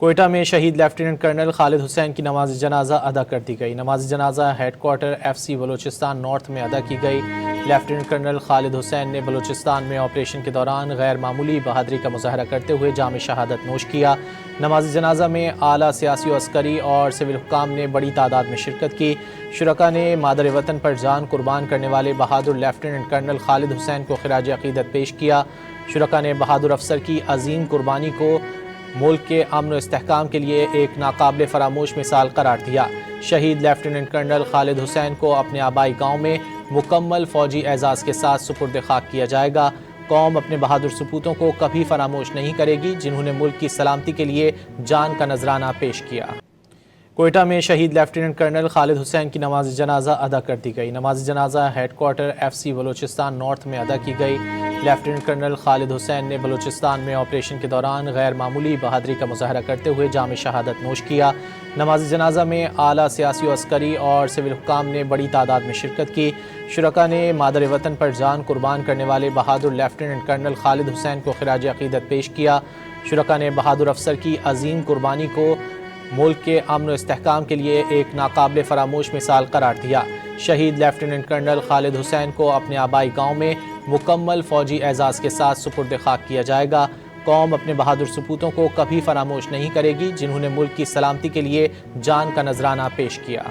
کوئٹہ میں شہید lieutenant colonel Khalid Hussain کی نماز جنازہ ادا کر دی گئی۔ نماز جنازہ headquarter F C Balochistan north میں ادا کی گئی۔ لیفٹیننٹ کرنل خالد حسین نے بلوچستان میں آپریشن کے دوران غیر معمولی بہادری کا مظاہرہ کرتے ہوئے جام شہادت نوش کیا۔ نماز جنازہ میں اعلیٰ سیاسی و عسکری اور سول حکام نے بڑی تعداد میں شرکت کی۔ شرکاء نے مادر وطن پر جان قربان کرنے والے بہادر لیفٹیننٹ کرنل خالد حسین کو خراج عقیدت پیش کیا۔ شرکاء نے بہادر افسر کی عظیم قربانی کو ملک کے امن و استحکام کے لیے ایک ناقابل فراموش مثال قرار دیا۔ شہید لیفٹیننٹ کرنل خالد حسین کو اپنے آبائی گاؤں میں مکمل فوجی اعزاز کے ساتھ سپرد خاک کیا جائے گا۔ قوم اپنے بہادر سپوتوں کو کبھی فراموش نہیں کرے گی جنہوں نے ملک کی سلامتی کے لیے جان کا نذرانہ پیش کیا۔ کوئٹہ میں شہید لیفٹیننٹ کرنل خالد حسین کی نماز جنازہ ادا کر دی گئی۔ نماز جنازہ headquarter F C Balochistan north میں ادا کی گئی۔ لیفٹیننٹ کرنل خالد حسین نے بلوچستان میں آپریشن کے دوران غیر معمولی بہادری کا مظاہرہ کرتے ہوئے جام شہادت نوش کیا۔ نماز جنازہ میں اعلیٰ سیاسی و عسکری اور سول حکام نے بڑی تعداد میں شرکت کی۔ شرکاء نے مادر وطن پر جان قربان کرنے والے بہادر لیفٹیننٹ کرنل خالد حسین کو خراج عقیدت پیش کیا۔ شرکاء نے بہادر افسر کی عظیم قربانی کو ملک کے امن و استحکام کے لیے ایک ناقابل فراموش مثال قرار دیا۔ شہید لیفٹیننٹ کرنل خالد حسین کو اپنے آبائی گاؤں میں مکمل فوجی اعزاز کے ساتھ سپرد خاک کیا جائے گا۔ قوم اپنے بہادر سپوتوں کو کبھی فراموش نہیں کرے گی جنہوں نے ملک کی سلامتی کے لیے جان کا نذرانہ پیش کیا۔